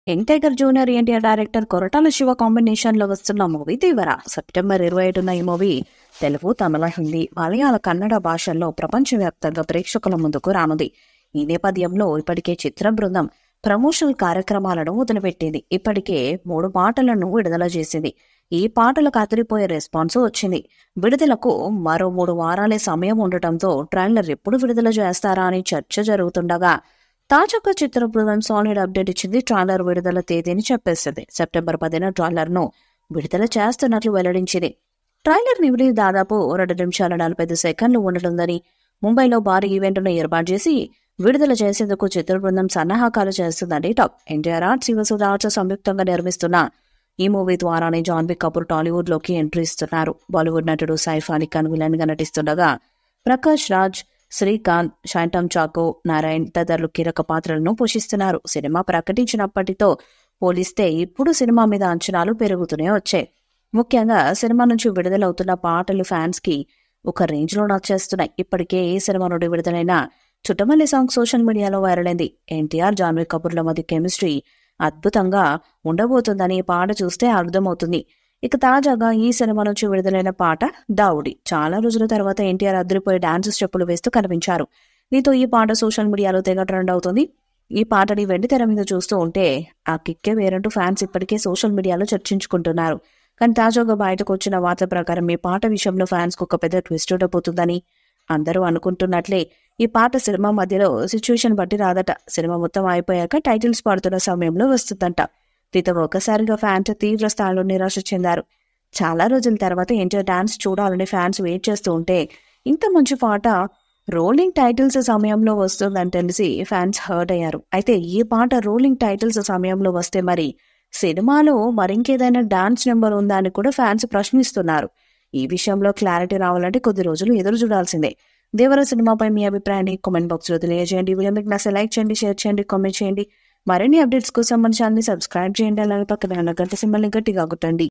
Young tiger junior NTR director Koratala Shiva combination లో వస్తున్న movie తీవ్ర సెప్టెంబర్ 27న ఈ మూవీ తెలుగు, తమిళ, హిందీ, మలయాళ, కన్నడ భాషల్లో ప్రపంచవ్యాప్తంగా ప్రేక్షకుల ముందుకు రానుంది. ఈ నేపథ్యంలో ఇప్పటికే చిత్ర బృందం ప్రమోషనల్ కార్యక్రమాలను మొదలుపెట్టింది. ఇప్పటికే 3 పాటలను విడుదల చేసింది. ఈ పాటలకు అదిరిపోయే రెస్పాన్స్ వచ్చింది. విడుదలకు మరో 3 వారాలే సమయం ఉండటంతో ట్రైలర్ ఎప్పుడు విడుదల చేస్తారా అని చర్చ జరుగుతుండగా తాజాగా చిత్ర బృందం సాలిడ్ అప్డేట్ ఇచ్చింది. ట్రైలర్ విడుదల తేదీని చెప్పేసింది. సెప్టెంబర్ 10న ట్రైలర్ ను విడుదల చేస్తున్నట్లు వెల్లడించింది. ట్రైలర్ నిమిడి దాదాపు 2 నిమిషాల 45 సెకండ్లు ఉండనుందని, ముంబైలో భారీ ఈవెంట్ను ఏర్పాటు చేసి విడుదల చేసేందుకు చిత్ర బృందం సన్నాహకాలు చేస్తుందని టాక్. ఎన్టీఆర్ ఆర్ట్స్, శివసుధ ఆర్ట్స్ సంయుక్తంగా నిర్మిస్తున్న ఈ మూవీ ద్వారానే జాన్వీ కపూర్ టాలీవుడ్ లోకి ఎంట్రీ ఇస్తున్నారు. బాలీవుడ్ నటుడు సైఫ్ అలీ ఖాన్ విలన్ గా నటిస్తుండగా ప్రకాష్ రాజ్, శ్రీకాంత్, షైంటమ్ చాకో, నారాయణ్ తదితరులు కీలక పాత్రలను పోషిస్తున్నారు. సినిమా ప్రకటించినప్పటితో పోలిస్తే ఇప్పుడు సినిమా మీద అంచనాలు పెరుగుతూనే వచ్చాయి. ముఖ్యంగా సినిమా నుంచి విడుదలవుతున్న పాటలు ఫ్యాన్స్ కి ఒక రేంజ్ లో నచ్చేస్తున్నాయి. ఇప్పటికే ఈ సినిమా నుండి విడుదలైన చుట్టమల్లి సాంగ్ సోషల్ మీడియాలో వైరల్ అయింది. ఎన్టీఆర్, జాన్వీ కపూర్ల మధ్య కెమిస్ట్రీ అద్భుతంగా ఉండబోతుందని ఈ పాట చూస్తే అర్థమవుతుంది. ఇక తాజాగా ఈ సినిమా నుంచి విడుదలైన పాట దావుడి. చాలా రోజుల తర్వాత ఎన్టీఆర్ అదిరిపోయే డాన్స్ స్టెప్పులు వేస్తూ కనిపించారు. దీంతో ఈ పాట సోషల్ మీడియాలో తెగ ట్రెండ్ అవుతుంది. ఈ పాటని వెండి తెర మీద చూస్తూ ఉంటే ఆ కిక్కే వేరంటూ ఫ్యాన్స్ ఇప్పటికే సోషల్ మీడియాలో చర్చించుకుంటున్నారు. కానీ తాజాగా బయటకు వచ్చిన వార్త ప్రకారం ఈ పాట విషయంలో ఫ్యాన్స్ కు ఒక పెద్ద ట్విస్ట్ ఉండబోతుందని అందరూ అనుకుంటున్నట్లే ఈ పాట సినిమా మధ్యలో సిచ్యువేషన్ బట్టి రాదట. సినిమా మొత్తం అయిపోయాక టైటిల్స్ పాడుతున్న సమయంలో వస్తుందంట. దీంతో ఒకసారిగా ఫ్యాన్స్ తీవ్ర స్థాయిలో నిరాశ చెందారు. చాలా రోజుల తర్వాత ఎన్టీఆర్ డాన్స్ చూడాలని ఫ్యాన్స్ వెయిట్ చేస్తూ ఉంటే ఇంత మంచి పాట రోలింగ్ టైటిల్స్ సమయంలో వస్తుందని తెలిసి ఫ్యాన్స్ హర్ట్ అయ్యారు. అయితే ఈ పాట రోలింగ్ టైటిల్స్ సమయంలో వస్తే మరి సినిమాలో మరింకేదైనా డాన్స్ నెంబర్ ఉందా అని కూడా ఫ్యాన్స్ ప్రశ్నిస్తున్నారు. ఈ విషయంలో క్లారిటీ రావాలంటే కొద్ది రోజులు ఎదురు చూడాల్సిందే. దేవర సినిమాపై మీ అభిప్రాయాన్ని కామెంట్ బాక్స్ లో తెలియజేయండి. వీడియో మీకు నచ్చితే లైక్ చేయండి, షేర్ చేయండి, కామెంట్ చేయండి. మరిన్ని అప్డేట్స్ కోసం మన ఛానల్ ని సబ్స్క్రైబ్ చేయండి. అలాగే పక్కన గంట సింబల్ ని గట్టిగా కొట్టండి.